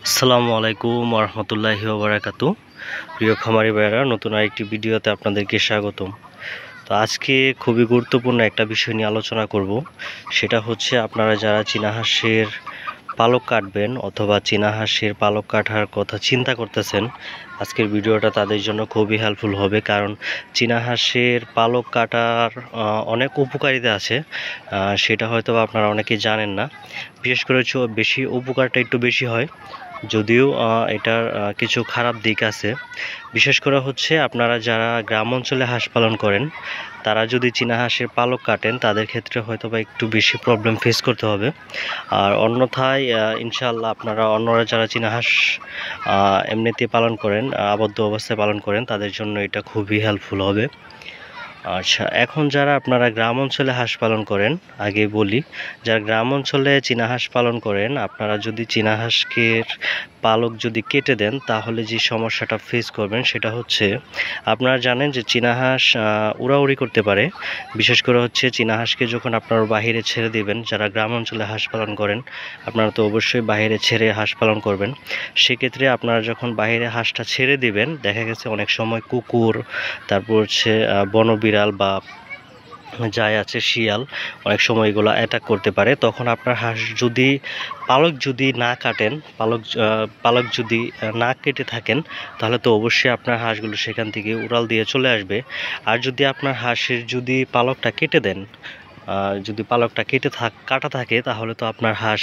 আসসালামু আলাইকুম ওরহমতুল্লাহি ওবারাকাতু। প্রিয় খামারি ভাইয়েরা, নতুন আরেকটি ভিডিওতে আপনাদেরকে স্বাগতম। তো আজকে খুবই গুরুত্বপূর্ণ একটা বিষয় নিয়ে আলোচনা করব। সেটা হচ্ছে আপনারা যারা চীনা হাঁসের পালক কাটবেন অথবা চীনা হাঁসের পালক কাটার কথা চিন্তা করতেছেন, আজকের ভিডিওটা তাদের জন্য খুবই হেল্পফুল হবে। কারণ চীনা হাঁসের পালক কাটার অনেক উপকারিতা আছে, সেটা হয়তো আপনারা অনেকেই জানেন না। বিশেষ করে বেশি উপকারটা একটু বেশি হয়, যদিও এটার কিছু খারাপ দিক আছে। বিশেষ করে হচ্ছে আপনারা যারা গ্রাম অঞ্চলে হাঁস পালন করেন, তারা যদি চীনা হাঁসের পালক কাটেন, তাদের ক্ষেত্রে হয়তো বা একটু বেশি প্রবলেম ফেস করতে হবে। আর অন্যথায় ইনশাআল্লাহ আপনারা অন্যরা যারা চীনা হাঁস এমনিতে পালন করেন, আবদ্ধ অবস্থায় পালন করেন, তাদের জন্য এটা খুবই হেল্পফুল হবে। আচ্ছা, এখন যারা আপনারা গ্রাম অঞ্চলে হাঁস পালন করেন, আগে বলি, যারা গ্রাম অঞ্চলে চীনা হাঁস পালন করেন, আপনারা যদি চীনা হাঁসের পালক যদি কেটে দেন, তাহলে যে সমস্যাটা ফেস করবেন সেটা হচ্ছে, আপনারা জানেন যে চীনা হাঁস উড়াউড়ি করতে পারে। বিশেষ করে হচ্ছে চীনা হাঁসকে যখন আপনারা বাহিরে ছেড়ে দিবেন, যারা গ্রাম অঞ্চলে হাঁস পালন করেন, আপনারা তো অবশ্যই বাহিরে ছেড়ে হাঁস পালন করবেন। সেক্ষেত্রে আপনারা যখন বাহিরে হাঁসটা ছেড়ে দিবেন, দেখা গেছে অনেক সময় কুকুর, তারপর হচ্ছে বনবিড়াল বা যায় আছে শিয়াল, অনেক সময় এগুলো অ্যাটাক করতে পারে। তখন আপনার হাঁস যদি পালক যদি না কাটেন, পালক যদি না কেটে থাকেন, তাহলে তো অবশ্যই আপনার হাঁসগুলো সেখান থেকে উড়াল দিয়ে চলে আসবে। আর যদি আপনার হাঁসের যদি পালকটা কেটে দেন, যদি পালকটা কাটা থাকে, তাহলে তো আপনার হাঁস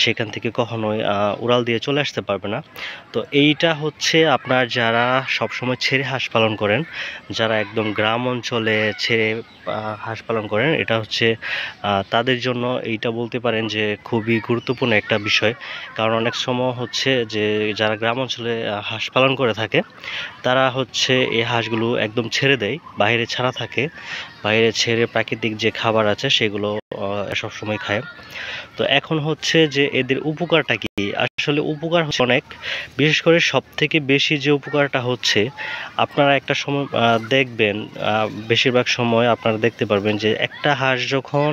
সেখান থেকে কখনোই উড়াল দিয়ে চলে আসতে পারবে না। তো এইটা হচ্ছে আপনার যারা সবসময় ছেড়ে হাঁস পালন করেন, যারা একদম গ্রাম অঞ্চলে ছেড়ে হাঁস পালন করেন, এটা হচ্ছে তাদের জন্য এইটা বলতে পারেন যে খুবই গুরুত্বপূর্ণ একটা বিষয়। কারণ অনেক সময় হচ্ছে যে যারা গ্রাম অঞ্চলে হাঁস পালন করে থাকে, তারা হচ্ছে এই হাঁসগুলো একদম ছেড়ে দেয়, বাইরে ছাড়া থাকে, বাইরে ছেড়ে প্রাকৃতিক যে খাবার আছে সেগুলো সবসময় খায়। তো এখন হচ্ছে যে এদের উপকারটা কি? আসলে উপকার হচ্ছে অনেক। বিশেষ করে সবথেকে বেশি যে উপকারটা হচ্ছে, আপনারা একটা সময় দেখবেন, বেশিরভাগ সময় আপনারা দেখতে পারবেন যে একটা হাঁস যখন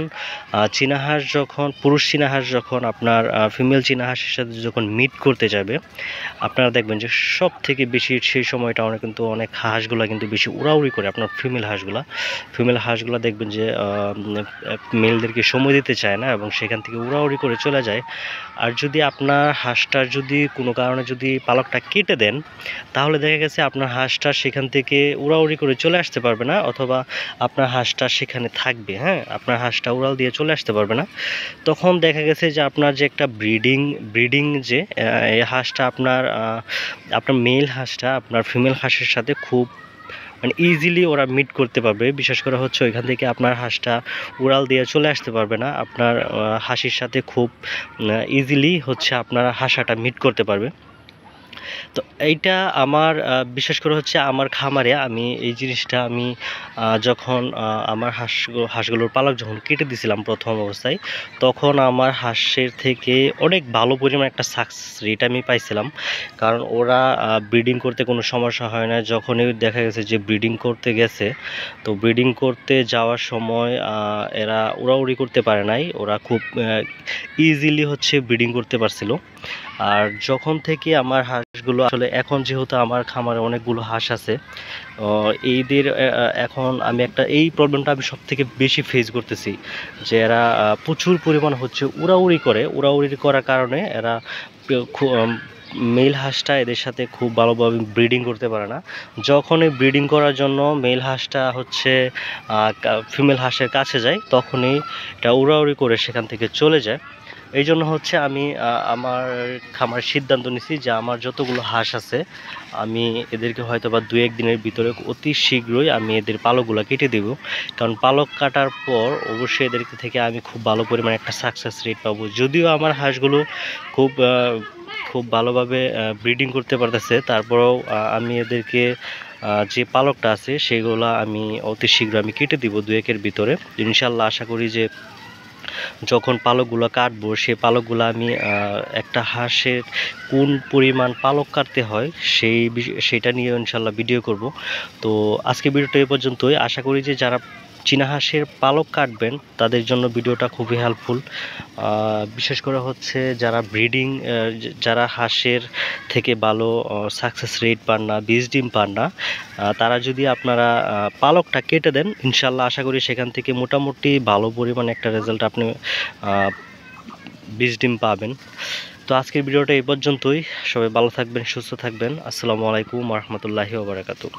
চীনা হাঁস যখন পুরুষ চীনা হাঁস যখন আপনার ফিমেল চীনা হাঁসের সাথে যখন মিট করতে যাবে, আপনারা দেখবেন যে সব থেকে বেশি সেই সময়টা অনেক হাঁসগুলা কিন্তু বেশি উড়াউড়ি করে। আপনার ফিমেল হাঁসগুলা দেখবেন যে মেলদেরকে সময় দিতে চায় না এবং সেখান থেকে উড়াউড়ি করে চলে যায়। আর যদি আপনার হাঁসটার যদি কোনো কারণে যদি পালকটা কেটে দেন, তাহলে দেখা গেছে আপনার হাঁসটা সেখান থেকে উড়াউড়ি করে চলে আসতে পারবে না, অথবা আপনার হাঁসটা সেখানে থাকবে। হ্যাঁ, আপনার হাঁসটা উড়াল দিয়ে চলে আসতে পারবে না। তখন দেখা গেছে যে আপনার যে একটা ব্রিডিং যে এই হাঁসটা আপনার মেল হাঁসটা আপনার ফিমেল হাঁসের সাথে খুব মানে ইজিলি ওরা মিট করতে পারবে। বিশেষ করে হচ্ছে ওইখান থেকে আপনার হাঁসটা উড়াল দিয়ে চলে আসতে পারবে না, আপনার হাঁসির সাথে খুব ইজিলি হচ্ছে আপনার হাঁসাটা মিট করতে পারবে। তো এইটা আমার বিশেষ করে হচ্ছে আমার খামারে আমি এই জিনিসটা আমি যখন আমার হাঁসগুলোর পালক যখন কেটে দিয়েছিলাম প্রথম অবস্থায়, তখন আমার হাঁসের থেকে অনেক ভালো পরিমাণ একটা সাকসেস রেট আমি পাইছিলাম। কারণ ওরা ব্রিডিং করতে কোনো সমস্যা হয় না। যখনই দেখা গেছে যে ব্রিডিং করতে গেছে, তো ব্রিডিং করতে যাওয়ার সময় এরা উড়াউড়ি করতে পারে নাই, ওরা খুব ইজিলি হচ্ছে ব্রিডিং করতে পারছিল। আর যখন থেকে আমার হাঁসগুলো আসলে, এখন যেহেতু আমার খামারে অনেকগুলো হাঁস আছে, এইদের এখন আমি এই প্রবলেমটা আমি সব থেকে বেশি ফেস করতেছি, যে এরা প্রচুর পরিমাণ হচ্ছে উড়াউড়ি করার কারণে এরা মেল হাঁসটা এদের সাথে খুব ভালোভাবে ব্রিডিং করতে পারে না। যখনই ব্রিডিং করার জন্য মেল হাঁসটা হচ্ছে ফিমেল হাঁসের কাছে যায়, তখনই এটা উড়াউড়ি করে সেখান থেকে চলে যায়। এই জন্য হচ্ছে আমি আমার খামার সিদ্ধান্ত নিছি যে আমার যতগুলো হাঁস আছে, আমি এদেরকে হয়তো বা 2-1 দিনের ভিতরে অতি শীঘ্রই আমি এদের পালকগুলো কেটে দেব। কারণ পালক কাটার পর অবশ্যই এদেরকে থেকে আমি খুব ভালো পরিমাণে একটা সাকসেস রেট পাবো। যদিও আমার হাঁসগুলো খুব খুব ভালোভাবে ব্রিডিং করতে পারতেছে, তারপরেও আমি এদেরকে যে পালকটা আছে সেগুলো আমি অতি শীঘ্র আমি কেটে দিব 2-1-এর ভিতরে। ইনশাল্লাহ আশা করি যে যখন পালকগুলো কাটবো, সেই পালকগুলো আমি একটা হাঁসের কোন পরিমাণ পালক কাটতে হয় সেটা নিয়ে ইনশাল্লাহ ভিডিও করব। তো আজকে ভিডিওটা এই পর্যন্তই। আশা করি যে যারা চীনা হাঁসের পালক কাটবেন তাদের জন্য ভিডিওটা খুবই হেল্পফুল। বিশেষ করে হচ্ছে যারা ব্রিডিং, যারা হাঁসের থেকে ভালো সাকসেস রেট পান না, বীজ ডিম পান না, তারা যদি আপনারা পালকটা কেটে দেন, ইনশাল্লাহ আশা করি সেখান থেকে মোটামুটি ভালো পরিমাণে একটা রেজাল্ট আপনি বীজ ডিম পাবেন। তো আজকের ভিডিওটা এই পর্যন্তই। সবাই ভালো থাকবেন, সুস্থ থাকবেন। আসসালামু আলাইকুম ওয়া রাহমাতুল্লাহি ওয়া বারাকাতুহু।